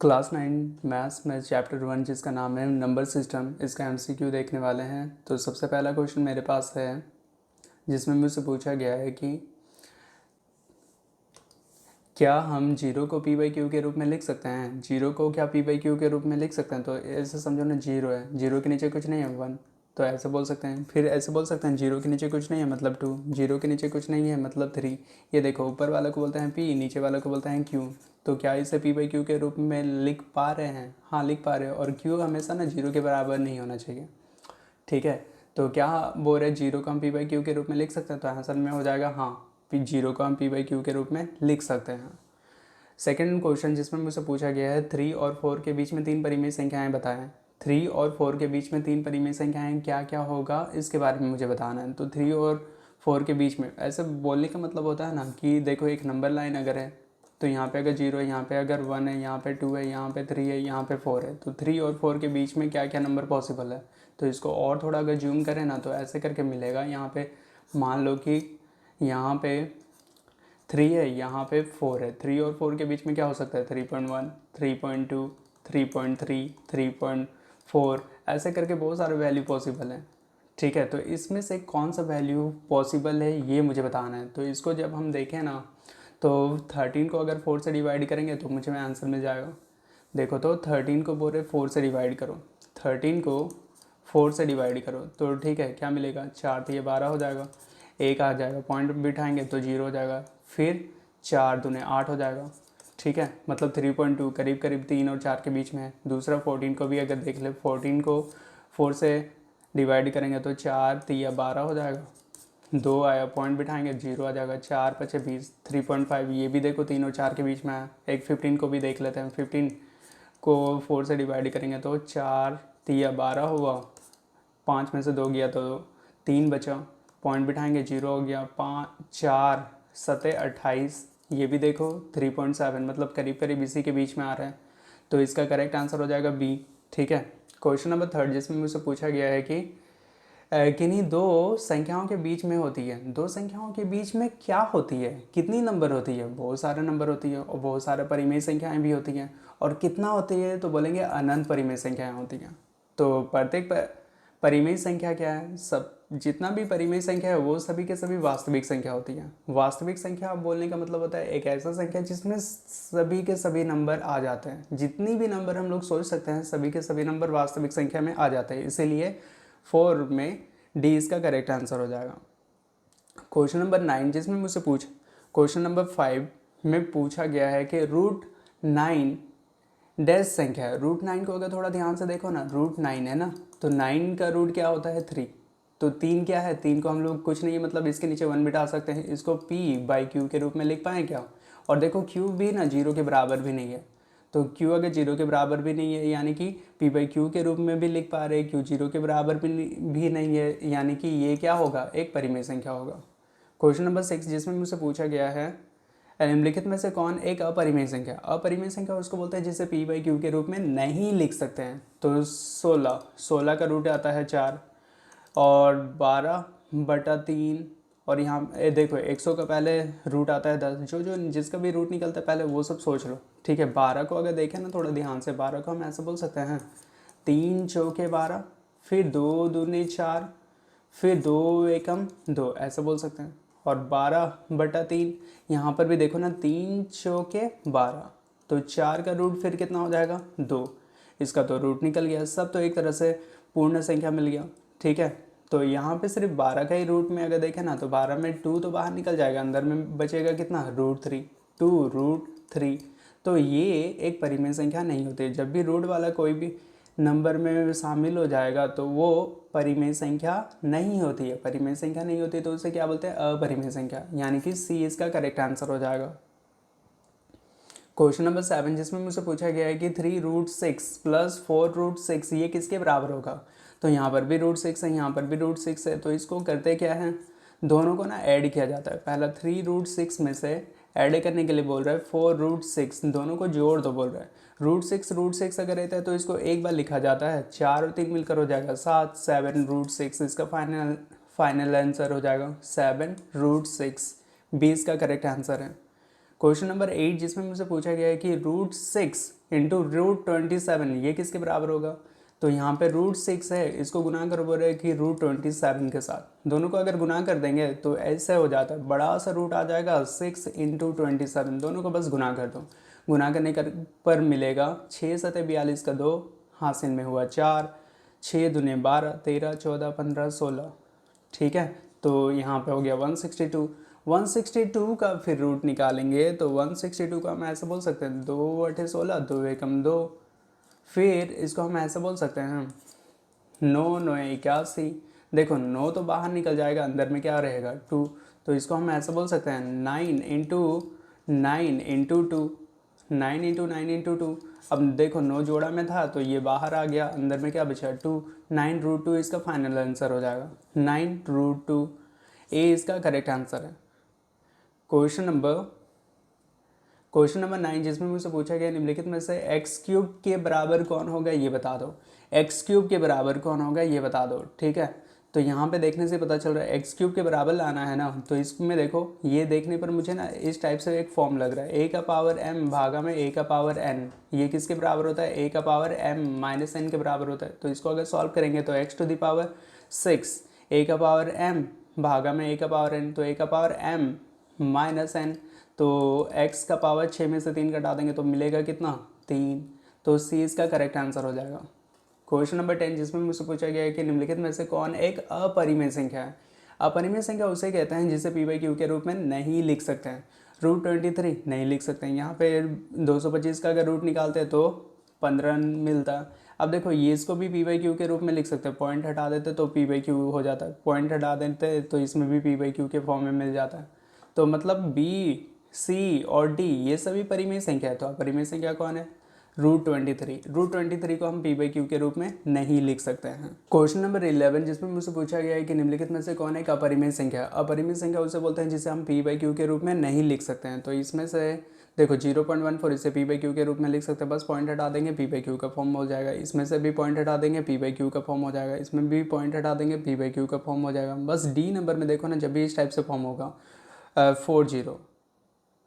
Class 9 maths में chapter 1 जिसका नाम है नंबर सिस्टम, इसका एमसीक्यू देखने वाले हैं। तो सबसे पहला क्वेश्चन मेरे पास है जिसमें मुझसे पूछा गया है कि क्या हम जीरो को पी बाई क्यू के रूप में लिख सकते हैं। जीरो को क्या पी बाई क्यू के रूप में लिख सकते हैं। तो ऐसे समझो ना, जीरो है, जीरो के नीचे कुछ नहीं है, 1, तो ऐसे बोल सकते हैं। फिर ऐसे बोल सकते हैं जीरो के नीचे कुछ नहीं है मतलब 2, जीरो के नीचे कुछ नहीं है मतलब 3। ये देखो, ऊपर वाला को बोलते हैं पी, नीचे वाला को बोलते हैं क्यू। तो क्या इसे पी बाई क्यू के रूप में लिख पा रहे हैं? हाँ, लिख पा रहे हैं। और क्यू हमेशा ना जीरो के बराबर नहीं होना चाहिए, ठीक है। तो क्या बोल रहे, जीरो को हम पी बाई क्यू के रूप में लिख सकते हैं। तो आंसर में हो जाएगा हाँ, जीरो को हम पी बाई क्यू के रूप में लिख सकते हैं। सेकंड क्वेश्चन जिसमें मुझसे पूछा गया है 3 और 4 के बीच में 3 परिमेय संख्याएं बताएं। 3 और 4 के बीच में 3 परिमेय संख्याएं क्या क्या होगा, इसके बारे में मुझे बताना है। तो 3 और 4 के बीच में ऐसे बोलने का मतलब होता है ना कि देखो, एक नंबर लाइन अगर है तो यहाँ पे अगर 0 है, यहाँ पे अगर 1 है, यहाँ पे 2 है, यहाँ पे 3 है, यहाँ पे 4 है। तो 3 और 4 के बीच में क्या क्या नंबर पॉसिबल है। तो इसको और थोड़ा अगर जूम करें ना तो ऐसे करके मिलेगा। यहाँ पे मान लो कि यहाँ पे 3 है, यहाँ पे 4 है। 3 और 4 के बीच में क्या हो सकता है, 3.1, 3.2, 3.3, 3.4, ऐसे करके बहुत सारे वैल्यू पॉसिबल हैं, ठीक है। तो इसमें से कौन सा वैल्यू पॉसिबल है ये मुझे बताना है। तो इसको जब हम देखें ना तो 13 को अगर 4 से डिवाइड करेंगे तो मुझे आंसर मिल जाएगा। देखो, तो 13 को बोल रहे 4 से डिवाइड करो, 13 को 4 से डिवाइड करो तो ठीक है, क्या मिलेगा, 4 तो ये 12 हो जाएगा, एक आ जाएगा, पॉइंट बिठाएंगे तो 0 हो जाएगा, फिर 4 दूने 8 हो जाएगा, ठीक है। मतलब 3.2 करीब करीब 3 और 4 के बीच में है। दूसरा 14 को भी अगर देख ले, 14 को 4 से डिवाइड करेंगे तो 4 तिया 12 हो जाएगा, 2 आया, पॉइंट बिठाएंगे 0 आ जाएगा, 4 पचे 20, 3.5 ये भी देखो 3 और 4 के बीच में है। एक 15 को भी देख लेते हैं, 15 को 4 से डिवाइड करेंगे तो 4 तिया 12 हुआ, 5 में से 2 गया तो 3 बचा, पॉइंट बिठाएंगे 0 हो गया, 5 4 सते 28, ये भी देखो 3.7, मतलब करीब करीब इसी के बीच में आ रहा है। तो इसका करेक्ट आंसर हो जाएगा बी, ठीक है। क्वेश्चन नंबर 3 जिसमें मुझसे पूछा गया है कि किन्हीं दो संख्याओं के बीच में होती है। दो संख्याओं के बीच में क्या होती है, कितनी नंबर होती है। बहुत सारे नंबर होती है और बहुत सारे परिमेय संख्याएं भी होती हैं। और कितना होती है तो बोलेंगे अनंत परिमेय संख्याएं होती हैं। तो प्रत्येक परिमेय संख्या क्या है, सब जितना भी परिमेय संख्या है वो सभी के सभी वास्तविक संख्या होती है। वास्तविक संख्या बोलने का मतलब होता है एक ऐसा संख्या जिसमें सभी के सभी नंबर आ जाते हैं। जितनी भी नंबर हम लोग सोच सकते हैं सभी के सभी नंबर वास्तविक संख्या में आ जाते हैं। इसीलिए 4 में डी इसका करेक्ट आंसर हो जाएगा। क्वेश्चन नंबर 9 जिसमें मुझसे क्वेश्चन नंबर 5 में पूछा गया है कि √9 डैश संख्या है। √9 को अगर थोड़ा ध्यान से देखो ना, √9 है ना, तो 9 का रूट क्या होता है, 3। तो 3 क्या है, 3 को हम लोग कुछ नहीं है मतलब इसके नीचे 1 बिठा सकते हैं। इसको p बाई क्यू के रूप में लिख पाएँ क्या। और देखो क्यू भी ना जीरो के बराबर भी नहीं है। तो क्यू अगर जीरो के बराबर भी नहीं है यानी कि p बाई क्यू के रूप में भी लिख पा रहे हैं। क्यू जीरो के बराबर भी नहीं है यानी कि ये क्या होगा, एक परिमेय संख्या होगा। क्वेश्चन नंबर 6 जिसमें मुझसे पूछा गया है निम्नलिखित में से कौन एक अपरिमेय संख्या। अपरिमेय संख्या उसको बोलते हैं जिसे p बाई क्यू के रूप में नहीं लिख सकते हैं। तो 16 का रूट आता है 4 और 12/3, और यहाँ देखो 100 का पहले रूट आता है 10। जो जो जिसका भी रूट निकलता है पहले वो सब सोच लो, ठीक है। 12 को अगर देखें ना थोड़ा ध्यान से, 12 को हम ऐसे बोल सकते हैं 3 चौके 12, फिर 2 दूनी 4, फिर 2 एकम 2, ऐसे बोल सकते हैं। और 12/3 यहाँ पर भी देखो ना, 3 चौके 12, तो 4 का रूट फिर कितना हो जाएगा, 2। इसका तो रूट निकल गया, सब तो एक तरह से पूर्ण संख्या मिल गया, ठीक है। तो यहाँ पे सिर्फ 12 का ही रूट में अगर देखें ना तो 12 में 2 तो बाहर निकल जाएगा, अंदर में बचेगा कितना, √3, 2√3। तो ये एक परिमेय संख्या नहीं होती। जब भी रूट वाला कोई भी नंबर में शामिल हो जाएगा तो वो परिमेय संख्या नहीं होती है। परिमेय संख्या नहीं होती तो उसे क्या बोलते हैं, अपरिमेय संख्या, यानी कि सी इसका करेक्ट आंसर हो जाएगा। क्वेश्चन नंबर 7 जिसमें मुझसे पूछा गया है कि 3√6 + 4√6 ये किसके बराबर होगा। तो यहाँ पर भी √6 है, यहाँ पर भी √6 है। तो इसको करते क्या है, दोनों को ना ऐड किया जाता है। पहला 3√6 में से ऐड करने के लिए बोल रहा है 4√6, दोनों को जोड़ दो बोल रहा है। √6 अगर रहता है तो इसको एक बार लिखा जाता है, 4 और 3 मिलकर हो जाएगा 7, 7√6 इसका फाइनल आंसर हो जाएगा 7√6, 20 का करेक्ट आंसर है। क्वेश्चन नंबर 8 जिसमें मुझसे पूछा गया है कि √6 इंटू √27, ये किसके बराबर होगा? तो यहाँ पे √6 है, इसको गुना कर बोल रहे हैं कि √27 के साथ। दोनों को अगर गुना कर देंगे तो ऐसे हो जाता है, बड़ा सा रूट आ जाएगा 6 × 27, दोनों को बस गुना कर दो। गुना करने पर मिलेगा 6 × 42 का 2, हासिल में हुआ 4, 6 दूने 12, 13, 14, 15, 16, ठीक है। तो यहाँ पे हो गया 162। 162 का फिर रूट निकालेंगे तो 162 का हम ऐसे बोल सकते हैं 2/16, 2 एकम 2। फिर इसको हम ऐसे बोल सकते हैं 9 9 81। देखो 9 तो बाहर निकल जाएगा, अंदर में क्या रहेगा 2, तो इसको हम ऐसे बोल सकते हैं 9 × 2, 9 × 9 × 2। अब देखो 9 जोड़ा में था तो ये बाहर आ गया, अंदर में क्या बचा 2, 9√2 इसका फाइनल आंसर हो जाएगा, 9√2। ए इसका करेक्ट आंसर है। क्वेश्चन नंबर 9, जिसमें मुझसे पूछा गया निम्नलिखित में से x³ के बराबर कौन होगा ये बता दो। x³ के बराबर कौन होगा ये बता दो, ठीक है। तो यहाँ पे देखने से पता चल रहा है x³ के बराबर लाना है ना, तो इसमें देखो ये देखने पर मुझे ना इस टाइप से एक फॉर्म लग रहा है, a⁴m भागा में a⁴n, ये किसके बराबर होता है? a⁴m - n के बराबर होता है। तो इसको अगर सॉल्व करेंगे तो x⁴ a⁴m भागा में a⁴n, तो a⁴m - n, तो x का पावर 6 में से 3 घटा देंगे तो मिलेगा कितना 3, तो सी इसका करेक्ट आंसर हो जाएगा। क्वेश्चन नंबर 10, जिसमें मुझसे पूछा गया है कि निम्नलिखित में से कौन एक अपरिमेय संख्या है। अपरिमेय संख्या उसे कहते हैं जिसे p/q के रूप में नहीं लिख सकते हैं। √23 नहीं लिख सकते हैं, यहाँ पे 225 का अगर रूट निकालते हैं तो 15 मिलता है। अब देखो ये इसको भी p/q के रूप में लिख सकते हैं, पॉइंट हटा देते तो p/q हो जाता है, पॉइंट हटा देते तो इसमें भी p/q के फॉर्म में मिल जाता है। तो मतलब B, C और D ये सभी परिमेय संख्या है। तो अपरिमेय संख्या कौन है? √23 को हम p/q के रूप में नहीं लिख सकते हैं। क्वेश्चन नंबर 11, जिसमें मुझसे पूछा गया है कि निम्नलिखित में से कौन एक अपरिमेय संख्या है। अपरिमेय संख्या उसे बोलते हैं जिसे हम p/q के रूप में नहीं लिख सकते हैं। तो इसमें से देखो 0.14 इसे p/q के रूप में लिख सकते हैं, बस पॉइंट हटा देंगे p/q का फॉर्म हो जाएगा। इसमें से भी पॉइंट हटा देंगे p/q का फॉर्म हो जाएगा, इसमें भी पॉइंट हटा देंगे p/q का फॉर्म हो जाएगा। बस डी नंबर में देखो ना, जब भी इस टाइप से फॉर्म होगा 40,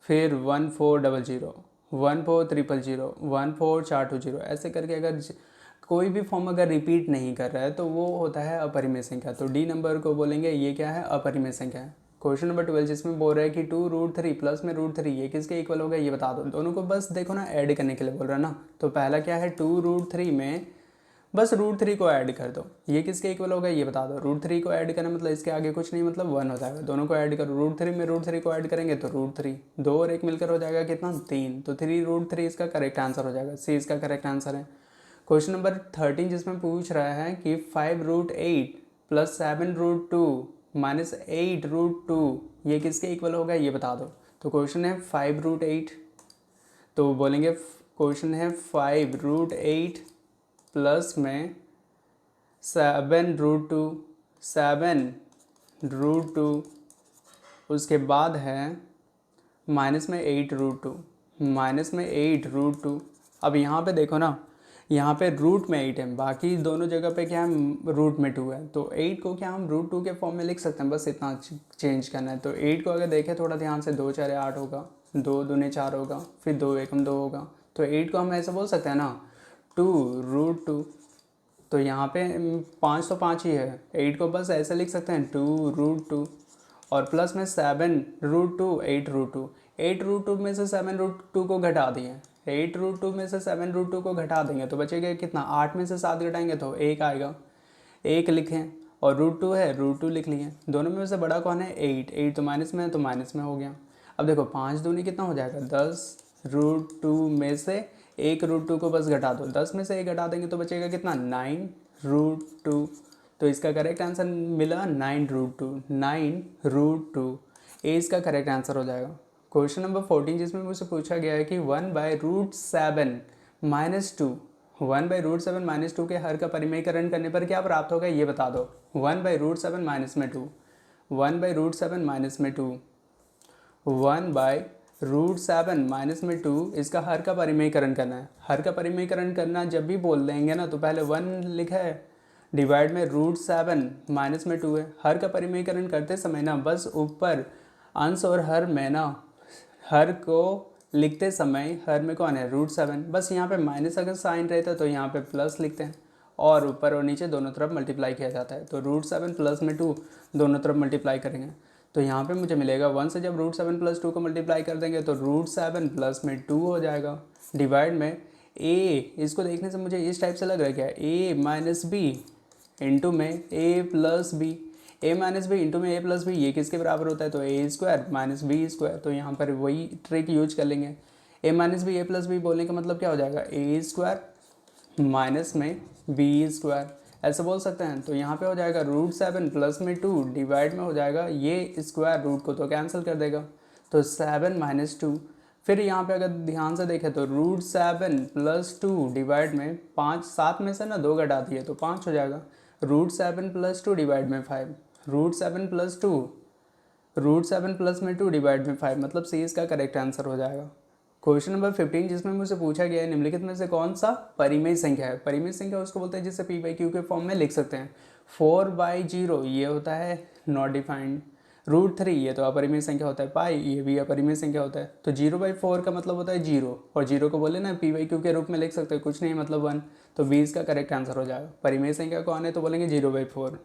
फिर 1400, 14300, 14420, ऐसे करके अगर कोई भी फॉर्म अगर रिपीट नहीं कर रहा है तो वो होता है अपरिमेय संख्या। तो डी नंबर को बोलेंगे ये क्या है? अपरिमेय संख्या है। क्वेश्चन नंबर 12, जिसमें बोल रहा है कि 2√3 प्लस में √3 ये किसके इक्वल होगा ये बता दो। दोनों को बस देखो ना ऐड करने के लिए बोल रहा है ना, तो पहला क्या है 2√3 में बस √3 को ऐड कर दो, ये किसके इक्वल होगा ये बता दो। √3 को ऐड करना मतलब इसके आगे कुछ नहीं, मतलब 1 हो जाएगा। दोनों को ऐड करो, √3 में √3 को ऐड करेंगे तो √3, 2 और 1 मिलकर हो जाएगा कितना 3, तो 3√3 इसका करेक्ट आंसर हो जाएगा, सी इसका करेक्ट आंसर है। क्वेश्चन नंबर 13, जिसमें पूछ रहा है कि 5√8 प्लस 7√2 माइनस 8√2 ये किसके इक्वल होगा ये बता दो। तो क्वेश्चन है 5√8, तो बोलेंगे क्वेश्चन है 5√8 प्लस में 7√2, उसके बाद है माइनस में 8√2। अब यहाँ पे देखो ना, यहाँ पे रूट में 8 है, बाकी दोनों जगह पे क्या है रूट में 2 है, तो 8 को क्या हम √2 के फॉर्म में लिख सकते हैं, बस इतना चेंज करना है। तो 8 को अगर देखें थोड़ा ध्यान से, 2 4 8 होगा, 2 दूने 4 होगा, फिर 2 एकम 2 होगा, तो 8 को हम ऐसे बोल सकते हैं ना 2√2। तो यहाँ पे 5 तो 5 ही है, 8 को बस ऐसे लिख सकते हैं 2√2, और प्लस में 7√2 8√2, 8√2 में से 7√2 को घटा दिए, 8√2 में से 7√2 को घटा देंगे तो बचेगा कितना, 8 में से 7 घटाएंगे तो 1 आएगा, 1 लिखें, और √2 है √2 लिख लिए। दोनों में से बड़ा कौन है 8 तो माइनस में है तो माइनस में हो गया। अब देखो 5 दूनी कितना हो जाएगा 10, √2 में से 1√2 को बस घटा दो, 10 में से 1 घटा देंगे तो बचेगा कितना 9√2, तो इसका करेक्ट आंसर मिला 9√2। ए इसका करेक्ट आंसर हो जाएगा। क्वेश्चन नंबर 14, जिसमें मुझसे पूछा गया है कि 1/√7 - 2, 1/√7 - 2 के हर का परिमेयकरण करने पर क्या प्राप्त होगा ये बता दो। 1/√7 माइनस में 2, 1/√7 माइनस में 2, 1/√7 माइनस में 2, इसका हर का परिमेयकरण करना है। हर का परिमेयकरण करना जब भी बोल देंगे ना तो पहले 1 लिखा है, डिवाइड में √7 माइनस में 2 है। हर का परिमेयकरण करते समय ना बस ऊपर अंश और हर में ना हर को लिखते समय हर में कौन है, √7। बस यहाँ पे माइनस अगर साइन रहता तो यहाँ पे प्लस लिखते हैं और ऊपर और नीचे दोनों तरफ मल्टीप्लाई किया जाता है। तो √7 प्लस में 2 दोनों तरफ मल्टीप्लाई करेंगे तो यहाँ पे मुझे मिलेगा 1 से जब √7 प्लस 2 को मल्टीप्लाई कर देंगे तो √7 प्लस में 2 हो जाएगा डिवाइड में ए। इसको देखने से मुझे इस टाइप से लग रहा है क्या, a माइनस बी इंटू में a plus B, a minus B into में a प्लस बी, ये किसके बराबर होता है, तो a square minus B square. तो यहाँ पर वही ट्रिक यूज कर लेंगे। a minus B a plus B बोलने का मतलब क्या हो जाएगा, a स्क्वायर माइनस में b स्क्वायर, ऐसे बोल सकते हैं। तो यहाँ पे हो जाएगा √7 प्लस में 2 डिवाइड में हो जाएगा ये स्क्वायर रूट को तो कैंसिल कर देगा तो 7 माइनस 2। फिर यहाँ पे अगर ध्यान से देखें तो √7 प्लस 2 डिवाइड में 5, 7 में से ना 2 घटा दिए तो 5 हो जाएगा। √7 प्लस 2 डिवाइड में 5, √7 प्लस 2, √7 प्लस में 2 डिवाइड में 5, मतलब सी इसका करेक्ट आंसर हो जाएगा। क्वेश्चन नंबर 15 जिसमें मुझसे पूछा गया है निम्नलिखित में से कौन सा परिमेय संख्या है। परिमेय संख्या उसको बोलते हैं जिसे p/q के फॉर्म में लिख सकते हैं। 4/0 ये होता है नॉट डिफाइंड, √3 ये तो अपरिमेय संख्या होता है, पाई ये भी अपरिमेय संख्या होता है। तो 0/4 का मतलब होता है 0 और 0 को बोले ना p/q के रूप में लिख सकते हैं, कुछ नहीं मतलब 1, तो 20 का करेक्ट आंसर हो जाएगा। परिमेय संख्या कौन है तो बोलेंगे 0/4।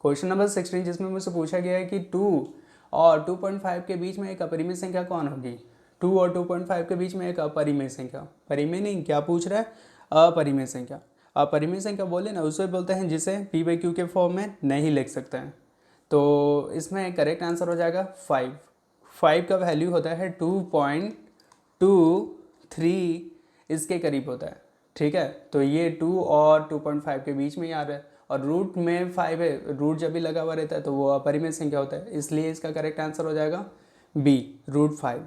क्वेश्चन नंबर 16 जिसमें मुझसे पूछा गया है कि 2 और 2.5 के बीच में एक अपरिमेय संख्या कौन होगी। 2 और 2.5 के बीच में एक अपरिमेय संख्या, परिमेय नहीं क्या पूछ रहा है, अपरिमेय संख्या। अपरिमेय संख्या बोले ना उसे बोलते हैं जिसे p/q के फॉर्म में नहीं लिख सकते हैं। तो इसमें करेक्ट आंसर हो जाएगा 5। 5 का वैल्यू होता है 2.23 इसके करीब होता है, ठीक है। तो ये 2 और 2.5 के बीच में ही आ रहा है और रूट में 5 है, रूट जब भी लगा हुआ रहता है तो वो अपरिमेय संख्या होता है, इसलिए इसका करेक्ट आंसर हो जाएगा बी, √5।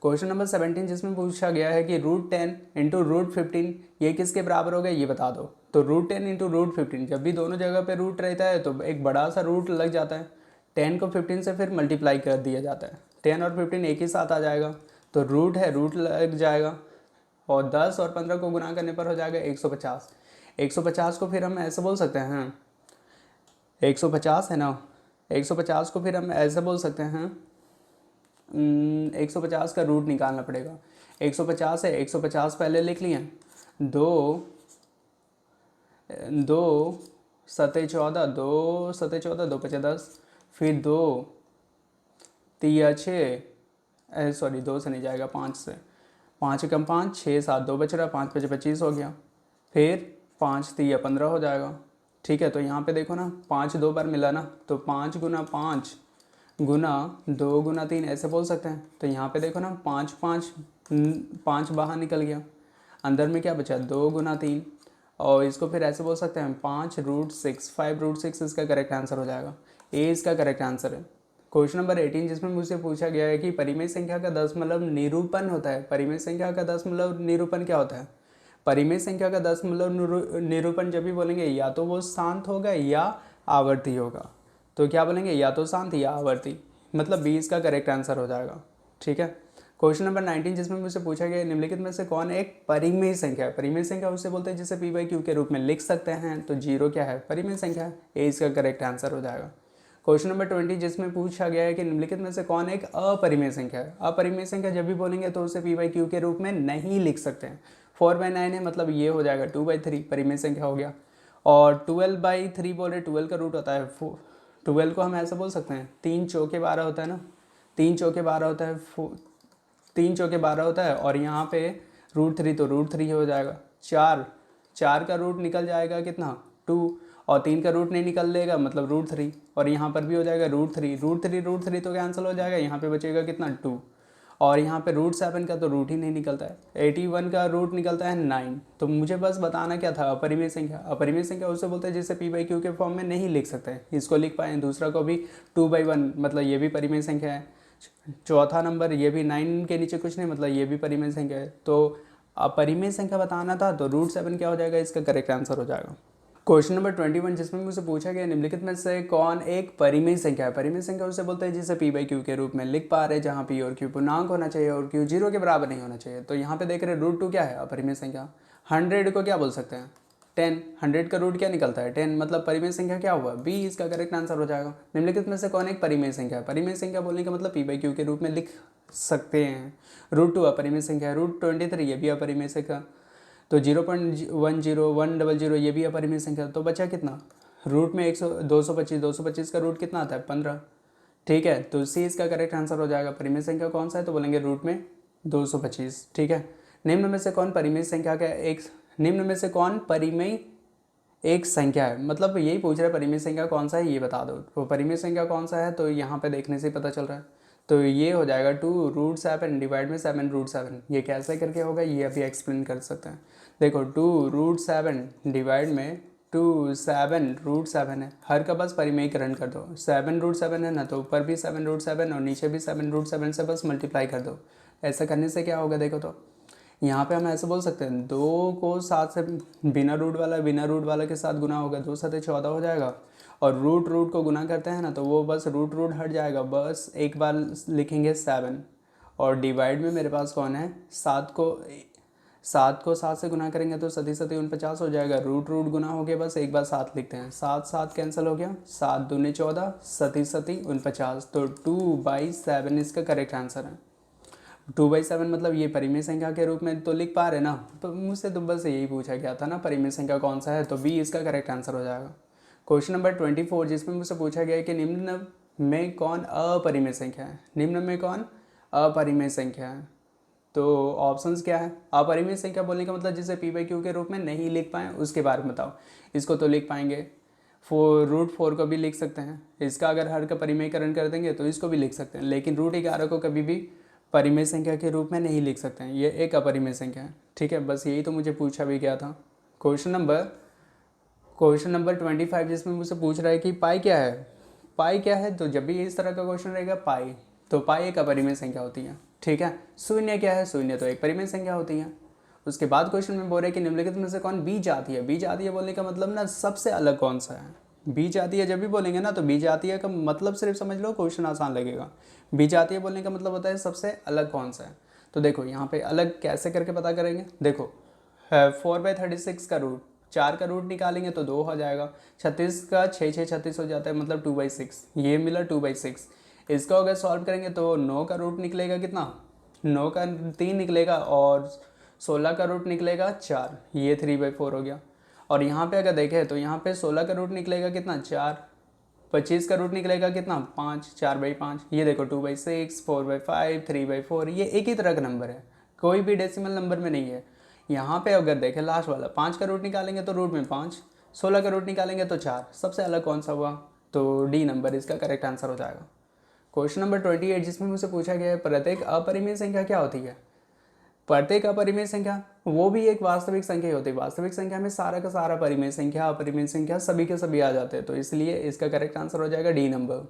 क्वेश्चन नंबर 17 जिसमें पूछा गया है कि √10 इंटू √15 ये किसके बराबर होगा ये बता दो। तो √10 इंटू √15 जब भी दोनों जगह पे रूट रहता है तो एक बड़ा सा रूट लग जाता है, 10 को 15 से फिर मल्टीप्लाई कर दिया जाता है, 10 और 15 एक ही साथ आ जाएगा तो रूट है रूट लग जाएगा और 10 और 15 को गुना करने पर हो जाएगा 150। 150 को फिर हम ऐसे बोल सकते हैं, 150 है ना, 150 को फिर हम ऐसे बोल सकते हैं 150 का रूट निकालना पड़ेगा। 150 है, 150 पहले लिख लिए, 2 सते 14, 2 सते 14, 2 पचे 10, फिर 2 तिया 6, सॉरी 2 से नहीं जाएगा 5 से, 5 कम 5 6 7 2 बच रहा, 5 पचे 25 हो गया, फिर 5 तिया 15 हो जाएगा, ठीक है। तो यहाँ पे देखो ना 5 2 बार मिला ना तो 5 गुना 5 गुना 2 गुना 3 ऐसे बोल सकते हैं। तो यहाँ पे देखो ना 5 5 5 बाहर निकल गया, अंदर में क्या बचा 2 गुना 3 और इसको फिर ऐसे बोल सकते हैं 5√6, 5√6 इसका करेक्ट आंसर हो जाएगा, ए इसका करेक्ट आंसर है। क्वेश्चन नंबर 18 जिसमें मुझसे पूछा गया है कि परिमेय संख्या का दशमलव निरूपण होता है। परिमेय संख्या का दशमलव निरूपण क्या होता है, परिमेय संख्या का दशमलव निरूपण जब भी बोलेंगे या तो वो शांत होगा या आवर्ती होगा। तो क्या बोलेंगे या तो शांत या आवर्ती, मतलब 20 का करेक्ट आंसर हो जाएगा, ठीक है। क्वेश्चन नंबर 19 जिसमें मुझसे पूछा गया निम्नलिखित में से कौन एक परिमेय संख्या है। परिमेय संख्या उससे बोलते हैं जिसे p/q के रूप में लिख सकते हैं। तो 0 क्या है, परिमेय संख्या है, ए इसका करेक्ट आंसर हो जाएगा। क्वेश्चन नंबर 20 जिसमें पूछा गया है कि निम्नलिखित में से कौन एक अपरिमेय संख्या है। अपरिमेय संख्या जब भी बोलेंगे तो उसे p/q के रूप में नहीं लिख सकते हैं। 4/9 है मतलब ये हो जाएगा 2/3 परिमेय संख्या हो गया। और 12/3 बोल रहे, 12 का रूट होता है 12 को हम ऐसे बोल सकते हैं 3 चौके 12 होता है ना, 3 चौके 12 होता है, 3 चौके 12 होता है और यहाँ पे √3 तो √3 हो जाएगा। 4 का रूट निकल जाएगा कितना 2 और 3 का रूट नहीं निकल लेगा मतलब √3 और यहाँ पर भी हो जाएगा √3 तो कैंसिल हो जाएगा, यहाँ पे बचेगा कितना 2 और यहाँ पे √7 का तो रूट ही नहीं निकलता है, 81 का रूट निकलता है 9। तो मुझे बस बताना क्या था अपरिमेय संख्या। अपरिमेय संख्या उससे बोलते हैं जिसे p/q के फॉर्म में नहीं लिख सकते हैं, इसको लिख पाए, दूसरा को भी 2/1 मतलब ये भी परिमेय संख्या है। चौथा नंबर ये भी 9 के नीचे कुछ नहीं मतलब ये भी परिमेय संख्या है। तो अपरिमेय संख्या बताना था तो √7 क्या हो जाएगा, इसका करेक्ट आंसर हो जाएगा। क्वेश्चन नंबर 21 जिसमें मुझे पूछा गया निम्नलिखित में से कौन एक परिमेय संख्या है। परिमेय संख्या उसे बोलते हैं जिसे p/q के रूप में लिख पा रहे हैं, जहाँ p और q पूर्णांक होना चाहिए और q 0 के बराबर नहीं होना चाहिए। तो यहाँ पे देख रहे हैं √2 क्या है अपरिमेय संख्या। 100 को क्या बोल सकते हैं 10, 100 का रूट क्या निकलता है 10 मतलब परिमेय संख्या क्या हुआ b, इसका करेक्ट आंसर हो जाएगा। निम्नलिखित में से कौन एक परिमेय संख्या है। परिमेय संख्या बोलने का मतलब p/q के रूप में लिख सकते हैं। √2 अपरिमेय संख्या है। √23 ये भी अपरिमेय संख्या। तो 0.10 ये भी अपरिमेय संख्या। तो बचा कितना, रूट में 225 का रूट कितना आता है 15। ठीक है, तो सी इसका करेक्ट आंसर हो जाएगा। परिमेय संख्या कौन सा है, तो बोलेंगे रूट में 225। ठीक है, निम्न में से कौन परिमेय संख्या का निम्न में से कौन परिमेय एक संख्या है, मतलब यही पूछ रहा है परिमेय संख्या कौन सा है ये बता दो। तो परिमेय संख्या कौन सा है, तो यहाँ पे देखने से ही पता चल रहा है। तो ये हो जाएगा 2√7 डिवाइड में 7√7। ये कैसे करके होगा ये अभी एक्सप्लेन कर सकते हैं। देखो 2√7 डिवाइड में 7√7 है, हर का बस परिमेयकरण कर दो। 7√7 है ना, तो ऊपर भी 7√7 और नीचे भी 7√7 से बस मल्टीप्लाई कर दो। ऐसा करने से क्या होगा देखो, तो यहाँ पे हम ऐसे बोल सकते हैं 2 को 7 से बिना रूट वाला के साथ गुना होगा, 2 7 14 हो जाएगा। और रूट को गुना करते हैं ना, तो वो बस रूट हट जाएगा, बस एक बार लिखेंगे 7। और डिवाइड में मेरे पास कौन है 7 को 7 से गुना करेंगे तो 7 7 49 हो जाएगा। रूट गुना हो गया, बस एक बार 7 लिखते हैं। 7 7 कैंसिल हो गया, 7 दूनी 14, 7 7 49। तो 2/7 इसका करेक्ट आंसर है। 2/7 मतलब ये परिमेय संख्या के रूप में तो लिख पा रहे ना, तो मुझसे तो बस यही पूछा गया था ना परिमेय संख्या कौन सा है, तो बी इसका करेक्ट आंसर हो जाएगा। क्वेश्चन नंबर 24 जिसमें मुझसे पूछा गया है कि निम्न में कौन अपरिमेय संख्या है। निम्न में कौन अपरिमेय संख्या है, तो ऑप्शंस क्या है। अपरिमेय संख्या बोलने का मतलब जिसे p/q के रूप में नहीं लिख पाएँ उसके बारे में बताओ। इसको तो लिख पाएंगे, √4 को भी लिख सकते हैं। इसका अगर हर का परिमेयकरण कर देंगे तो इसको भी लिख सकते हैं, लेकिन √11 को कभी भी परिमेय संख्या के रूप में नहीं लिख सकते हैं, ये एक अपरिमेय संख्या है। ठीक है, बस यही तो मुझे पूछा भी गया था। क्वेश्चन नंबर 25 जिसमें मुझसे पूछ रहा है कि पाई क्या है। पाई क्या है, तो जब भी इस तरह का क्वेश्चन रहेगा पाई, तो पाई एक अपरिमेय संख्या होती है। ठीक है, शून्य क्या है, शून्य तो एक परिमेय संख्या होती है। उसके बाद क्वेश्चन में बोल रहे हैं कि निम्नलिखित में से कौन बीजातीय। बीजातीय बोलने का मतलब ना सबसे अलग कौन सा है। बीजातीय जब भी बोलेंगे ना, तो बीजातीय का मतलब सिर्फ समझ लो, क्वेश्चन आसान लगेगा। बीजातीय बोलने का मतलब होता है सबसे अलग कौन सा है। तो देखो यहाँ पे अलग कैसे करके पता करेंगे। देखो 4/36 का रूट, 4 का रूट निकालेंगे तो 2 हो जाएगा। 36 का 6 36 हो जाता है, मतलब 2/6। ये मिला 2/6। इसको अगर सॉल्व करेंगे तो 9 का रूट निकलेगा कितना, 9 का 3 निकलेगा, और 16 का रूट निकलेगा 4, ये 3/4 हो गया। और यहाँ पे अगर देखें तो यहाँ पे 16 का रूट निकलेगा कितना 4, 25 का रूट निकलेगा कितना 5, 4/5। ये देखो 2/6, 4/5, 3/4, ये एक ही तरह का नंबर है, कोई भी डेसिमल नंबर में नहीं है। यहाँ पे अगर देखें लास्ट वाला 5 का रूट निकालेंगे तो रूट में 5, 16 का रूट निकालेंगे तो 4, सबसे अलग कौन सा हुआ, तो डी नंबर इसका करेक्ट आंसर हो जाएगा। क्वेश्चन नंबर 28 जिसमें मुझसे पूछा गया है प्रत्येक अपरिमेय संख्या क्या होती है। प्रत्येक अपरिमेय संख्या वो भी एक वास्तविक संख्या होती है। वास्तविक संख्या में सारा का सारा परिमेय संख्या अपरिमेय संख्या सभी के सभी आ जाते हैं, तो इसलिए इसका करेक्ट आंसर हो जाएगा डी नंबर।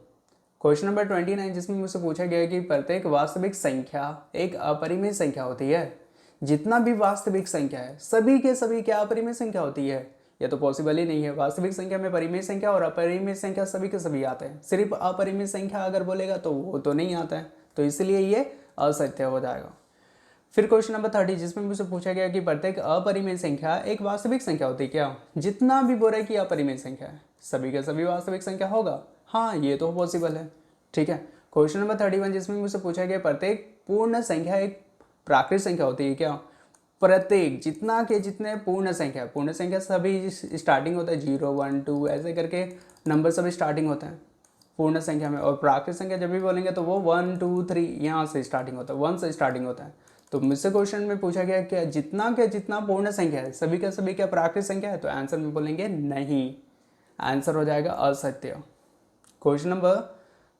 क्वेश्चन नंबर 29 जिसमें मुझसे पूछा गया है कि प्रत्येक वास्तविक संख्या एक अपरिमेय संख्या होती है। जितना भी वास्तविक संख्या है सभी के सभी क्या अपरिमेय संख्या होती है, ये तो पॉसिबल ही नहीं है। वास्तविक संख्या में परिमेय संख्या और अपरिमेय संख्या सभी के सभी आते हैं, सिर्फ अपरिमेय संख्या अगर बोलेगा तो वो तो नहीं आता है, तो इसलिए ये असत्य हो जाएगा। फिर क्वेश्चन नंबर 30 जिसमें मुझसे पूछा गया कि प्रत्येक अपरिमेय संख्या एक वास्तविक संख्या होती है क्या। जितना भी बोल रहा है कि अपरिमेय संख्या है सभी के सभी वास्तविक संख्या होगा, हाँ ये तो पॉसिबल है। ठीक है, क्वेश्चन नंबर 31 जिसमें मुझसे पूछा गया प्रत्येक पूर्ण संख्या एक प्राकृत संख्या होती है क्या। प्रत्येक जितना के जितने पूर्ण संख्या सभी स्टार्टिंग होता है 0 1 2 ऐसे करके नंबर सभी स्टार्टिंग होते हैं पूर्ण संख्या में। और प्राकृत संख्या जब भी बोलेंगे तो वो 1 2 3 यहाँ से स्टार्टिंग होता है, 1 से स्टार्टिंग होता है। तो मुझसे क्वेश्चन में पूछा गया कि जितना पूर्ण संख्या है सभी का सभी क्या प्राकृत संख्या है, तो आंसर में बोलेंगे नहीं, आंसर हो जाएगा असत्य। क्वेश्चन नंबर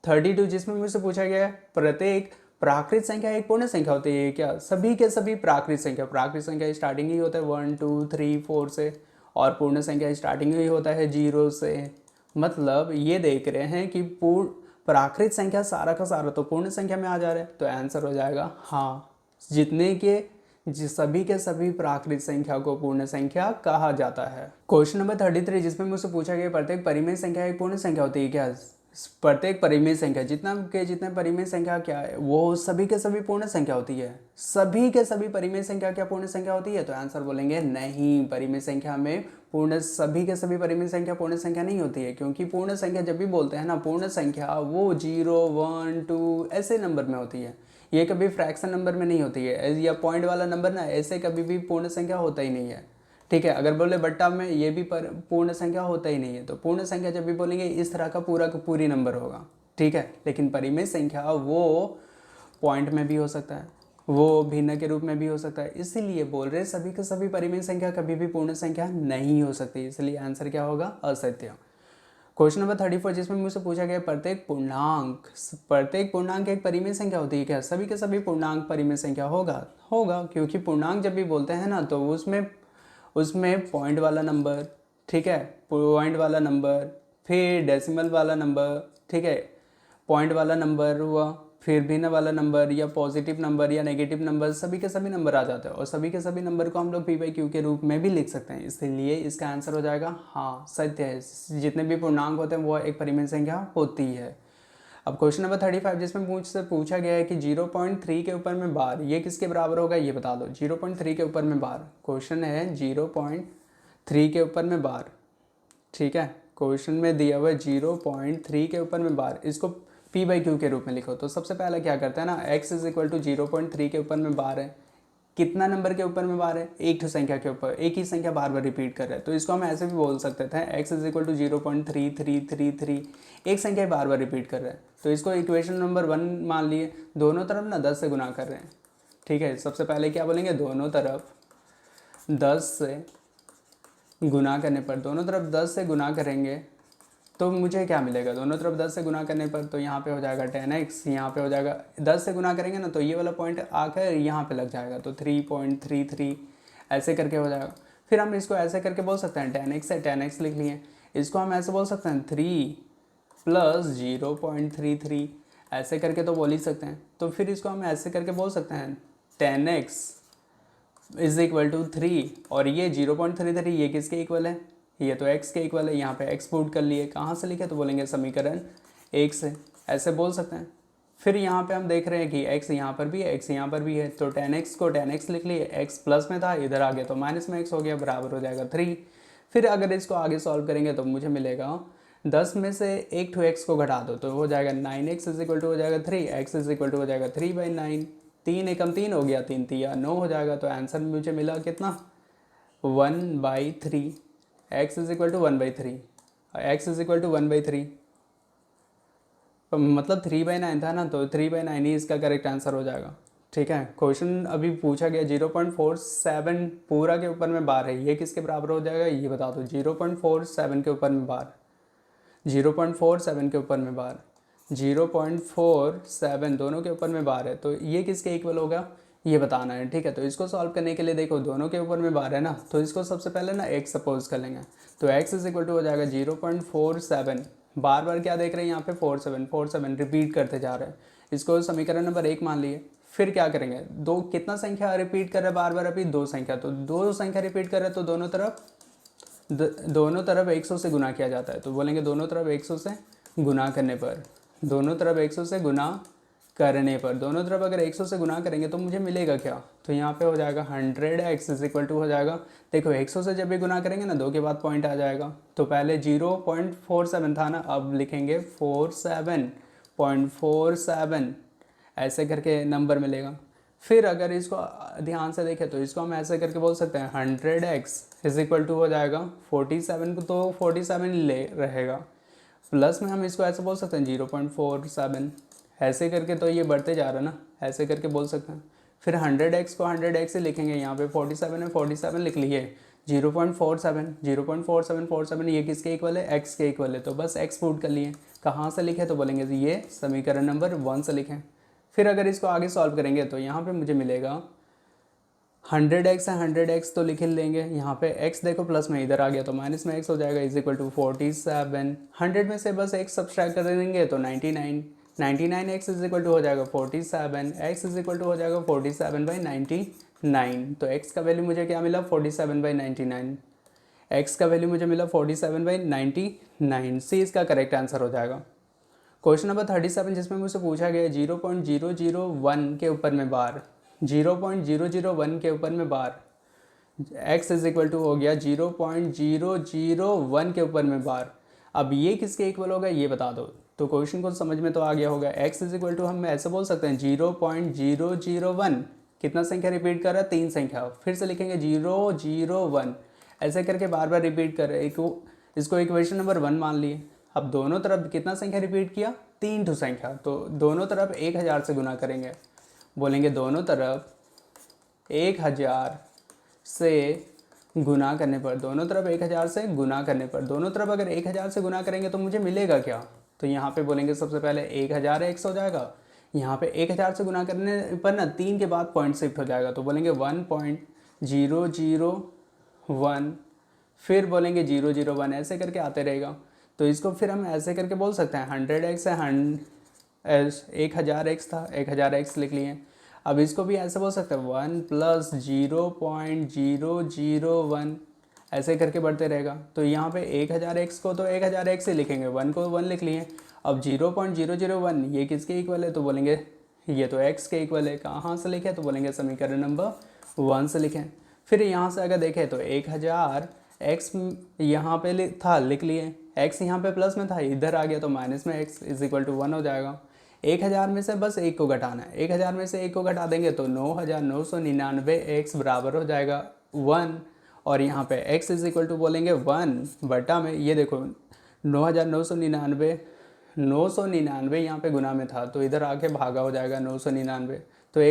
32 जिसमें मुझसे पूछा गया है प्रत्येक प्राकृत संख्या एक पूर्ण संख्या होती है क्या। सभी के सभी प्राकृत संख्या स्टार्टिंग ही होता है 1 2 3 4 से, और पूर्ण संख्या स्टार्टिंग ही होता है 0 से। मतलब ये देख रहे हैं कि प्राकृत संख्या सारा का सारा तो पूर्ण संख्या में आ जा रहा है, तो आंसर हो जाएगा हाँ, सभी के सभी प्राकृत संख्या को पूर्ण संख्या कहा जाता है। क्वेश्चन नंबर 33 जिसमें मुझसे पूछा गया प्रत्येक परिमेय संख्या एक पूर्ण संख्या होती है क्या। प्रत्येक परिमेय संख्या जितने परिमेय संख्या क्या है वो सभी के सभी पूर्ण संख्या होती है। सभी के सभी परिमेय संख्या क्या पूर्ण संख्या होती है, तो आंसर बोलेंगे नहीं, परिमेय संख्या में सभी के सभी परिमेय संख्या पूर्ण संख्या नहीं होती है। क्योंकि पूर्ण संख्या जब भी बोलते हैं ना, पूर्ण संख्या वो 0 1 2 ऐसे नंबर में होती है। ये कभी फ्रैक्शन नंबर में नहीं होती है, या पॉइंट वाला नंबर ना ऐसे कभी भी पूर्ण संख्या होता ही नहीं है, ठीक है। अगर बोले बट्टा में ये भी पूर्ण संख्या होता ही नहीं है, तो पूर्ण संख्या जब भी बोलेंगे इस तरह का पूरी नंबर होगा, ठीक है। लेकिन परिमेय संख्या वो पॉइंट में भी हो सकता है, वो भिन्न के रूप में भी हो सकता है, इसीलिए बोल रहे सभी के सभी परिमेय संख्या कभी भी पूर्ण संख्या नहीं हो सकती, इसलिए आंसर क्या होगा, असत्य। क्वेश्चन नंबर 34 जिसमें मुझसे पूछा गया प्रत्येक पूर्णांक एक परिमेय संख्या होती है क्या? सभी के सभी पूर्णांक परिमेय संख्या होगा क्योंकि पूर्णांक जब भी बोलते हैं ना तो उसमें पॉइंट वाला नंबर, ठीक है, पॉइंट वाला नंबर, फिर डेसिमल वाला नंबर, ठीक है, पॉइंट वाला नंबर हुआ, फिर भिन्न वाला नंबर या पॉजिटिव नंबर या नेगेटिव नंबर, सभी के सभी नंबर आ जाते हैं और सभी के सभी नंबर को हम लोग p/q के रूप में भी लिख सकते हैं, इसलिए इसका आंसर हो जाएगा हाँ सत्य है। जितने भी पूर्णांक होते हैं वो एक परिमेय संख्या होती है। अब क्वेश्चन नंबर 35 जिसमें मुझसे पूछा गया है कि 0.3 के ऊपर में बार ये किसके बराबर होगा, ये बता दो। 0.3 के ऊपर में बार, क्वेश्चन है 0.3 के ऊपर में बार, ठीक है। क्वेश्चन में दिया हुआ 0.3 के ऊपर में बार, इसको p/q के रूप में लिखो। तो सबसे पहले क्या करते हैं ना, x इज इक्वल टू 0.3 के ऊपर में बार है, कितना नंबर के ऊपर में बार है, एक संख्या के ऊपर, एक ही संख्या बार बार रिपीट कर रहा है, तो इसको हम ऐसे भी बोल सकते थे x इज इक्वल टू 0.3333, एक संख्या बार बार रिपीट कर रहा है, तो इसको इक्वेशन नंबर 1 मान लिए। दोनों तरफ ना 10 से गुना कर रहे हैं, ठीक है। सबसे पहले क्या बोलेंगे, दोनों तरफ 10 से गुना करने पर, दोनों तरफ 10 से गुना करेंगे तो मुझे क्या मिलेगा, दोनों तरफ 10 से गुना करने पर, तो यहाँ पे हो जाएगा 10x, यहाँ पे हो जाएगा 10 से गुना करेंगे ना तो ये वाला पॉइंट आकर यहाँ पे लग जाएगा, तो 3.33 ऐसे करके हो जाएगा। फिर हम इसको ऐसे करके बोल सकते हैं 10x है, 10x लिख लिए, इसको हम ऐसे बोल सकते हैं 3 + 0.33 ऐसे करके तो बोल ही सकते हैं। तो फिर इसको हम ऐसे करके बोल सकते हैं 10x इज इक्वल टू 3, और ये 0.33 ये किसके इक्वल है, ये तो x के इक्वल है। यहाँ पे x पुट कर लिए, कहाँ से लिखे तो बोलेंगे समीकरण 1 से, ऐसे बोल सकते हैं। फिर यहाँ पे हम देख रहे हैं कि x यहाँ पर भी है, x यहाँ पर भी है, तो 10x को 10x लिख लिए, x प्लस में था, इधर आ गया तो माइनस में x हो गया, बराबर हो जाएगा 3। फिर अगर इसको आगे सॉल्व करेंगे तो मुझे मिलेगा 10 में से एक ठो x को घटा दो तो हो जाएगा 9x इज इक्वल टू हो जाएगा 3, x इज इक्वल टू हो जाएगा 3/9, 3 एकम 3 हो गया, 3 तिया 9 हो जाएगा। तो आंसर मुझे मिला कितना, 1/3, x is equal to 1/3, x is equal to 1/3, मतलब 3/9 था ना, तो 3/9 ही इसका करेक्ट आंसर हो जाएगा, ठीक है। क्वेश्चन अभी पूछा गया 0.47 पूरा के ऊपर में बार है, ये किसके बराबर हो जाएगा ये बता दो। 0.47 के ऊपर में बार, 0.47 के ऊपर में बार, 0.47 दोनों के ऊपर में बार है, तो ये किसके इक्वल होगा ये बताना है, ठीक है। तो इसको सॉल्व करने के लिए देखो दोनों के ऊपर में बार है ना, तो इसको सबसे पहले ना x सपोज कर लेंगे, तो x इज इक्वल टू हो जाएगा 0.47, बार बार क्या देख रहे हैं यहाँ पे 47 रिपीट करते जा रहे हैं, इसको समीकरण नंबर 1 मान लिए। फिर क्या करेंगे, दो कितना संख्या रिपीट कर रहे हैं बार बार, अभी 2 संख्या, तो 2 संख्या रिपीट कर रहे हैं तो दोनों तरफ 100 से गुना किया जाता है, तो बोलेंगे दोनों तरफ 100 से गुना करने पर, दोनों तरफ 100 से गुना करने पर, दोनों तरफ अगर 100 से गुना करेंगे तो मुझे मिलेगा क्या, तो यहाँ पे हो जाएगा 100x इज इक्वल टू हो जाएगा, देखो 100 से जब भी गुना करेंगे ना 2 के बाद पॉइंट आ जाएगा, तो पहले 0.47 था ना, अब लिखेंगे 47.47 ऐसे करके नंबर मिलेगा। फिर अगर इसको ध्यान से देखें तो इसको हम ऐसे करके बोल सकते हैं 100x इज इक्वल टू हो जाएगा 47 को, तो 47 ले रहेगा, प्लस में हम इसको ऐसे बोल सकते हैं 0.47 ऐसे करके, तो ये बढ़ते जा रहा है ना, ऐसे करके बोल सकते हैं। फिर 100x को 100x से लिखेंगे, यहाँ पे 47 है 47 लिख लिए, 0.47 ये किसके इक्वल है, x के इक्वल है, तो बस x पुट कर लिए, कहाँ से लिखे तो बोलेंगे ये समीकरण नंबर 1 से लिखें। फिर अगर इसको आगे सॉल्व करेंगे तो यहाँ पे मुझे मिलेगा 100x है, 100x तो लिख लेंगे, यहाँ पे x देखो प्लस में इधर आ गया तो माइनस में x हो जाएगा, इज इक्वल टू 47, 100 में से बस x सब्सट्रैक्ट कर देंगे तो 99x इज इक्वल टू हो जाएगा 47, x इज इक्वल टू हो जाएगा 47/99, तो x का वैल्यू मुझे क्या मिला 47/99, x का वैल्यू मुझे मिला 47/99, सी इसका करेक्ट आंसर हो जाएगा। क्वेश्चन नंबर 37 जिसमें मुझसे पूछा गया 0.001 के ऊपर में बार, 0.001 के ऊपर में बार, x इज इक्वल टू हो गया 0.001 के ऊपर में बार, अब ये किसके इक्वल होगा ये बता दो। तो क्वेश्चन को समझ में तो आ गया होगा। x इज इक्वल टू हम ऐसे बोल सकते हैं 0.001, कितना संख्या रिपीट कर रहा है, 3 संख्या, फिर से लिखेंगे 001, ऐसे करके बार बार रिपीट कर रहे हैं। इसको इक्वेशन नंबर 1 मान लिए। अब दोनों तरफ कितना संख्या रिपीट किया, 3 ठो संख्या, तो दोनों तरफ 1000 से गुना करेंगे। बोलेंगे दोनों तरफ 1000 से गुना करने पर, दोनों तरफ 1000 से गुना करने पर, दोनों तरफ अगर 1000 से गुना करेंगे तो मुझे मिलेगा क्या, तो यहाँ पे बोलेंगे सबसे पहले 1000x हो जाएगा। यहाँ पे 1000 से गुना करने पर ना 3 के बाद पॉइंट शिफ्ट हो जाएगा, तो बोलेंगे 1.001, फिर बोलेंगे 001, ऐसे करके आते रहेगा। तो इसको फिर हम ऐसे करके बोल सकते हैं 100x है, 1000x था, 1000x लिख लिए। अब इसको भी ऐसे बोल सकते हैं 1 + 0.001, ऐसे करके बढ़ते रहेगा। तो यहाँ पे 1000x को तो 1000x से लिखेंगे, 1 को 1 लिख लिए। अब 0.001 ये किसके इक्वल है, तो बोलेंगे ये तो x के इक्वल है। कहाँ से लिखे, तो बोलेंगे समीकरण नंबर 1 से लिखें। फिर यहाँ से अगर देखें तो 1000x यहाँ पे था, लिख लिए, x यहाँ पे प्लस में था, इधर आ गया तो माइनस में x इज इक्वल टू 1 हो जाएगा। 1000 में से बस 1 को घटाना है, 1000 में से 1 को घटा देंगे तो 9999x बराबर हो जाएगा 1, और यहाँ पे x इज इक्वल टू बोलेंगे 1 बटा में, ये देखो 999 यहाँ पे गुना में था, तो इधर आके भागा हो जाएगा 999, तो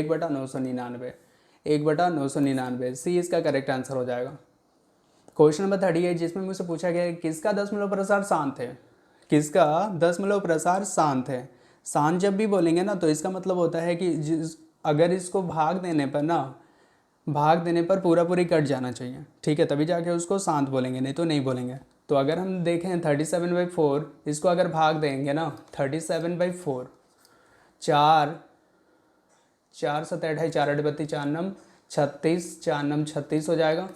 1/999 सी इसका करेक्ट आंसर हो जाएगा। क्वेश्चन नंबर 38 जिसमें मुझसे पूछा गया है किसका दशमलव प्रसार शांत है, किसका दशमलव प्रसार शांत है। शांत जब भी बोलेंगे ना तो इसका मतलब होता है कि अगर इसको भाग देने पर पूरा पूरी कट जाना चाहिए, ठीक है, तभी जाके उसको शांत बोलेंगे, नहीं तो नहीं बोलेंगे। तो अगर हम देखें 37/4, इसको अगर भाग देंगे ना 37/4, 4 4 7 8 4 8 32 4 9 36, 4 9 36 हो जाएगा।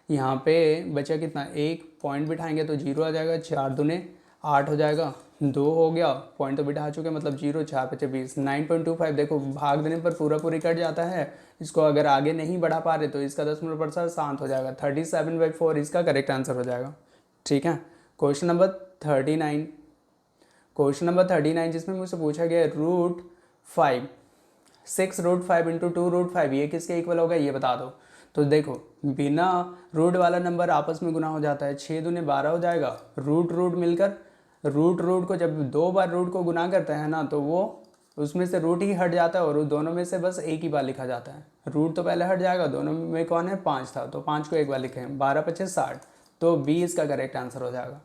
यहाँ पे बचा कितना, 1 पॉइंट बिठाएंगे तो 0 आ जाएगा, 4 दूने 8 हो जाएगा, 2 हो गया, पॉइंट तो बिठा चुके मतलब 0, 4 5 20, 9.25। देखो भाग देने पर पूरा पूरी कट जाता है, इसको अगर आगे नहीं बढ़ा पा रहे तो इसका दशमलव प्रसार शांत हो जाएगा, 37/4 इसका करेक्ट आंसर हो जाएगा, ठीक है। क्वेश्चन नंबर 39 जिसमें मुझसे पूछा गया √5, 6√5 × 2√5 ये किसके इक्वल होगा, ये बता दो। तो देखो बिना रूट वाला नंबर आपस में गुना हो जाता है, 6 दूने 12 हो जाएगा, रूट मिलकर रूट को जब 2 बार रूट को गुना करते हैं ना तो वो उसमें से रूट ही हट जाता है, और उस दोनों में से बस एक ही बार लिखा जाता है। रूट तो पहले हट जाएगा, दोनों में कौन है, 5 था, तो 5 को एक बार लिखें, 12 × 5 = 60, तो बी इसका करेक्ट आंसर हो जाएगा।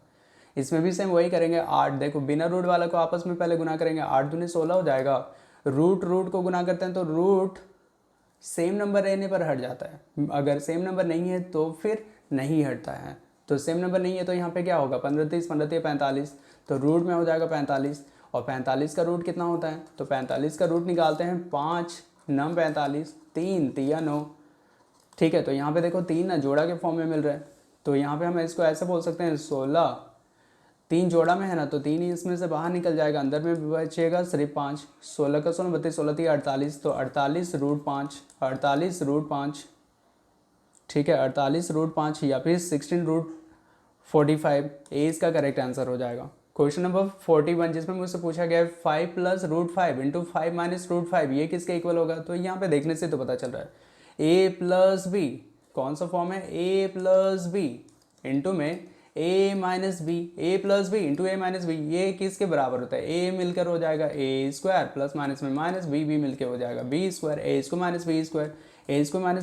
इसमें भी सेम वही करेंगे, 8, देखो बिना रूट वाला को आपस में पहले गुना करेंगे, 8 दूने 16 हो जाएगा, रूट को गुना करते हैं तो रूट सेम नंबर रहने पर हट जाता है, अगर सेम नंबर नहीं है तो फिर नहीं हटता है। तो सेम नंबर नहीं है तो यहाँ पे क्या होगा, 15 30 15 3 45, तो रूट में हो जाएगा 45, और 45 का रूट कितना होता है, तो 45 का रूट निकालते हैं 5 9 45, 3 3 9, ठीक है। तो यहाँ पे देखो 3 ना जोड़ा के फॉर्म में मिल रहा है, तो यहाँ पे हम इसको ऐसे बोल सकते हैं 16, 3 जोड़ा में है ना तो 3 ही इसमें से बाहर निकल जाएगा, अंदर में बचेगा सिर्फ 5, 16 का 16 32 16 3 48, तो 48√5, ठीक है, 48√5 या फिर 16√45, ए इसका करेक्ट आंसर हो जाएगा। क्वेश्चन नंबर 41 जिसमें मुझसे पूछा गया है 5 + √5 × 5 - √5 ये किसके इक्वल होगा, तो यहाँ पे देखने से तो पता चल रहा है a + b, कौन सा फॉर्म है, a + b इंटू में a - b, a + b into a - b, ये किसके बराबर होता है, a मिलकर हो जाएगा a² प्लस माइनस में माइनस b मिलकर हो जाएगा b², a² -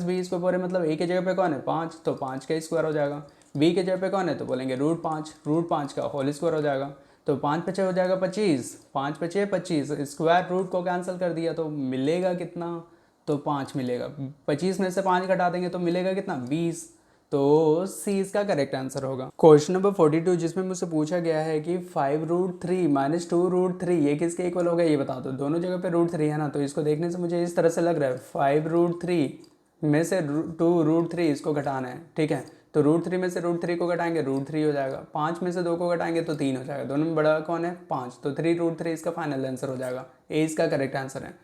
b², पूरे मतलब a के जगह पे कौन है 5, तो 5 का स्क्वायर हो जाएगा, b के जगह पे कौन है तो बोलेंगे √5 का होल स्क्वायर हो जाएगा, तो 5 × 5 हो जाएगा 25, 5 × 5 25, स्क्वायर रूट को कैंसिल कर दिया तो मिलेगा कितना, तो 5 मिलेगा, 25 में से 5 घटा देंगे तो मिलेगा कितना 20, तो सी इसका करेक्ट आंसर होगा। क्वेश्चन नंबर 42 जिसमें मुझसे पूछा गया है कि 5√3 - 2√3 ये किसके इक्वल होगा, ये बता दो। दोनों जगह पे √3 है ना, तो इसको देखने से मुझे इस तरह से लग रहा है 5√3 में से 2√3 इसको घटाना है, ठीक है, तो √3 में से √3 को घटाएंगे √3 हो जाएगा, 5 में से 2 को घटाएंगे तो 3 हो जाएगा, दोनों में बड़ा कौन है 5, तो 3√3 इसका फाइनल आंसर हो जाएगा, ए इसका करेक्ट आंसर है।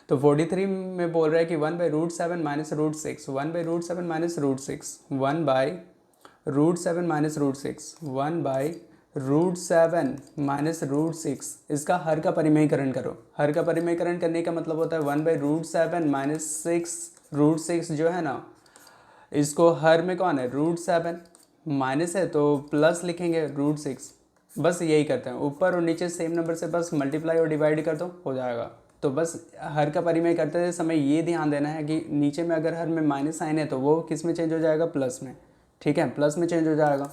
तो 43 में बोल रहा है कि 1/√7 - √6, 1/√7 - √6, 1/√7 - √6, 1/√7 √7 माइनस √6, इसका हर का परिमेयकरण करो। हर का परिमेयकरण करने का मतलब होता है 1/√7 माइनस 6, √6 जो है ना, इसको हर में कौन है, √7 माइनस है तो प्लस लिखेंगे √6। बस यही करते हैं, ऊपर और नीचे सेम नंबर से बस मल्टीप्लाई और डिवाइड कर दो, हो जाएगा। तो बस हर का परिमेय करते समय ये ध्यान देना है कि नीचे में अगर हर में माइनस साइन है तो वो किस में चेंज हो जाएगा, प्लस में। ठीक है, प्लस में चेंज हो जाएगा।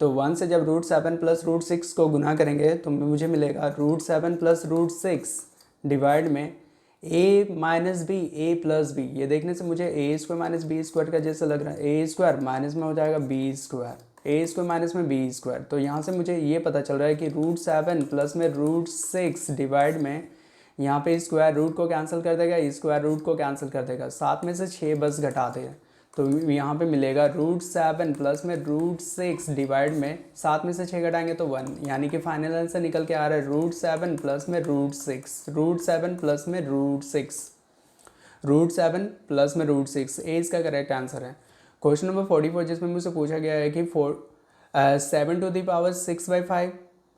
तो 1 से जब √7 प्लस √6 को गुना करेंगे तो मुझे मिलेगा √7 प्लस √6 डिवाइड में a minus B, A plus B. ये देखने से मुझे a² माइनस b² का जैसा लग रहा है। a² माइनस में हो जाएगा b², a² माइनस में b²। तो यहाँ से मुझे ये पता चल रहा है कि √7 प्लस में √6 डिवाइड में यहाँ पे स्क्वायर रूट को कैंसिल कर देगा, स्क्वायर रूट को कैंसिल कर देगा, 7 में से 6 बस घटा देगा। तो यहाँ पे मिलेगा √7 प्लस में √6 डिवाइड में 7 में से 6 घटाएंगे तो 1, यानी कि फाइनल आंसर निकल के आ रहा है √7 प्लस में √6, √7 प्लस में √6, √7 प्लस में √6। ए इसका करेक्ट आंसर है। क्वेश्चन नंबर 44 जिसमें मुझसे पूछा गया है कि 7⁵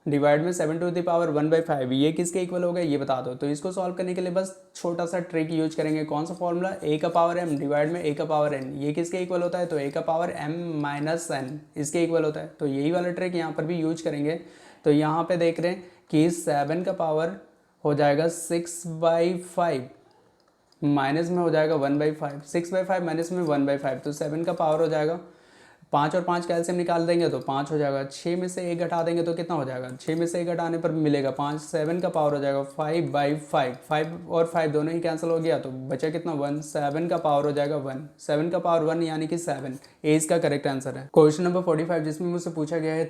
डिवाइड में 7⁵ ये किसके इक्वल होगा, ये बता दो। तो इसको सॉल्व करने के लिए बस छोटा सा ट्रिक यूज करेंगे। कौन सा फॉर्मूला, a⁴m डिवाइड में a⁴n, ये किसके इक्वल होता है, तो a⁴m माइनस n इसके इक्वल होता है। तो यही वाला ट्रिक यहाँ पर भी यूज करेंगे। तो यहाँ पे देख रहे हैं कि 7 का पावर हो जाएगा 6/5 माइनस में हो जाएगा 1/5, 6/5 माइनस में 1/5, तो 7 का पावर हो जाएगा 5 और 5 कैल्शियम निकाल देंगे तो 5 हो जाएगा। 6 में से 1 घटा देंगे तो कितना हो जाएगा, 6 में से 1 घटाने पर मिलेगा 5। 7 का पावर हो जाएगा 5/5, 5 और 5 दोनों ही कैंसिल हो गया तो बचा कितना, 1। 7 का पावर हो जाएगा 1, 7 का पावर 1 यानी कि 7। ए इसका करेक्ट आंसर है। क्वेश्चन नंबर 45 जिसमें मुझसे पूछा गया है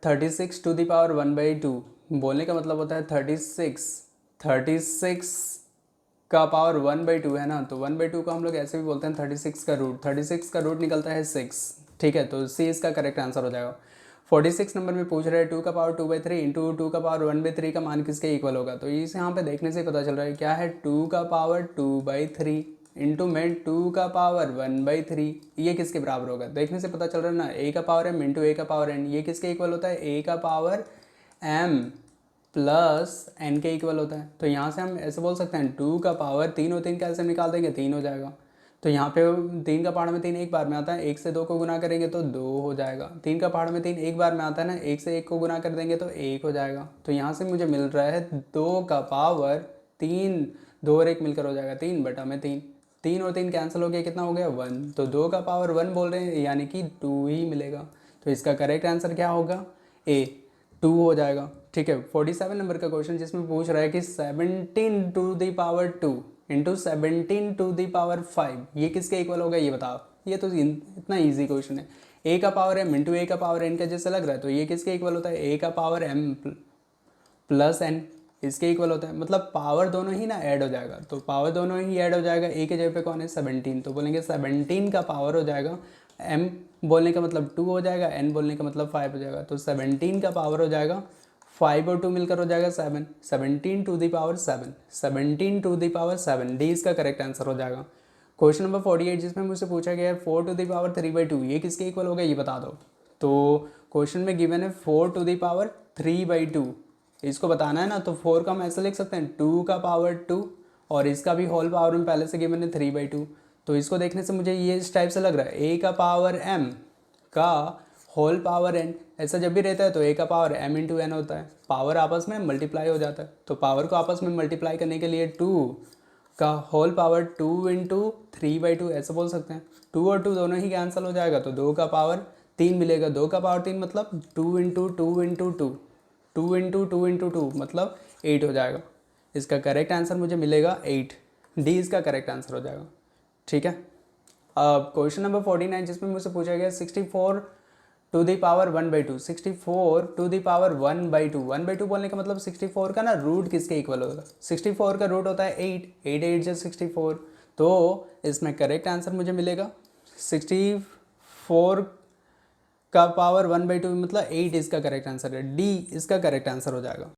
36 टू द पावर 1/2। बोलने का मतलब होता है 36 का पावर 1/2 है ना, तो 1/2 को हम लोग ऐसे भी बोलते हैं 36 का रूट। 36 का रूट निकलता है 6। ठीक है, तो सी इसका करेक्ट आंसर हो जाएगा। 46 नंबर में पूछ रहे हैं 2 का पावर 2/3 इंटू 2 का पावर 1/3 का मान किसके इक्वल होगा। तो इस यहाँ पे देखने से पता चल रहा है क्या है, 2 का पावर 2/3 इंटू में 2 का पावर 1/3, ये किसके बराबर होगा। देखने से पता चल रहा है ना, a का पावर m इंटू a का पावर n, ये किसके इक्वल होता है, a का पावर m प्लस n के इक्वल होता है। तो यहाँ से हम ऐसे बोल सकते हैं 2 का पावर 3 और 3 कैसे निकाल देंगे, 3 हो जाएगा। तो यहाँ पे 3 का पहाड़ में 3 एक बार में आता है, 1 से 2 को गुना करेंगे तो 2 हो जाएगा। 3 का पहाड़ में 3 एक बार में आता है ना, 1 से 1 को गुना कर देंगे तो 1 हो जाएगा। तो यहाँ से मुझे मिल रहा है 2 का पावर 3, 2 और 1 मिलकर हो जाएगा 3/3। 3 और 3 कैंसिल हो गया, कितना हो गया, 1। तो 2 का पावर 1 बोल रहे हैं यानी कि 2 ही मिलेगा। तो इसका करेक्ट आंसर क्या होगा, ए 2 हो जाएगा। ठीक है, 47 नंबर का क्वेश्चन जिसमें पूछ रहा है कि 17 टू द पावर 2 इंटू 17 टू द पावर 5 ये किसके इक्वल होगा, ये बताओ। ये तो इतना इजी क्वेश्चन है। a का पावर m इंटू a का पावर n का जैसे लग रहा है, तो ये किसके इक्वल होता है, a का पावर m प्लस n इसके इक्वल होता है। मतलब पावर दोनों ही ना ऐड हो जाएगा, तो पावर दोनों ही ऐड हो जाएगा। a के जगह पे कौन है, 17, तो बोलेंगे 17 का पावर हो जाएगा, m बोलने का मतलब 2 हो जाएगा, n बोलने का मतलब 5 हो जाएगा। तो 17 का पावर हो जाएगा 5 और 2 मिलकर हो जाएगा 7, 17 to the power 7, 17 to the power 7, D इसका करेक्ट आंसर हो जाएगा। क्वेश्चन नंबर 48 जिसमें मुझसे पूछा गया है 4 टू द पावर 3/2 ये किसके इक्वल होगा, ये बता दो। तो क्वेश्चन में गिवन है 4 टू द पावर 3/2, इसको बताना है ना। तो 4 का हम ऐसे लिख सकते हैं 2 का पावर 2 और इसका भी होल पावर में पहले से गिवन है 3/2। तो इसको देखने से मुझे ये इस टाइप से लग रहा है, a का पावर m का होल पावर n, ऐसा जब भी रहता है तो a का पावर m इंटू n होता है। पावर आपस में मल्टीप्लाई हो जाता है, तो पावर को आपस में मल्टीप्लाई करने के लिए 2 का होल पावर 2 इंटू 3/2 ऐसे बोल सकते हैं। 2 और 2 दोनों ही कैंसिल हो जाएगा तो 2 का पावर 3 मिलेगा। 2 का पावर 3 मतलब 2 इंटू 2 इंटू 2, 2 इंटू 2 इंटू 2 मतलब 8 हो जाएगा। इसका करेक्ट आंसर मुझे मिलेगा 8, डी इसका करेक्ट आंसर हो जाएगा। ठीक है, अब क्वेश्चन नंबर 49 जिसमें मुझसे पूछा गया 64 to the power 1/2, 64 to the power 1/2, 1/2 बोलने का मतलब 64 का ना रूट किसके इक्वल होगा, 64 का रूट होता है 8, 8 8 जो 64। तो इसमें करेक्ट आंसर मुझे मिलेगा 64 का पावर 1/2 मतलब 8 इसका करेक्ट आंसर है, डी इसका करेक्ट आंसर हो जाएगा।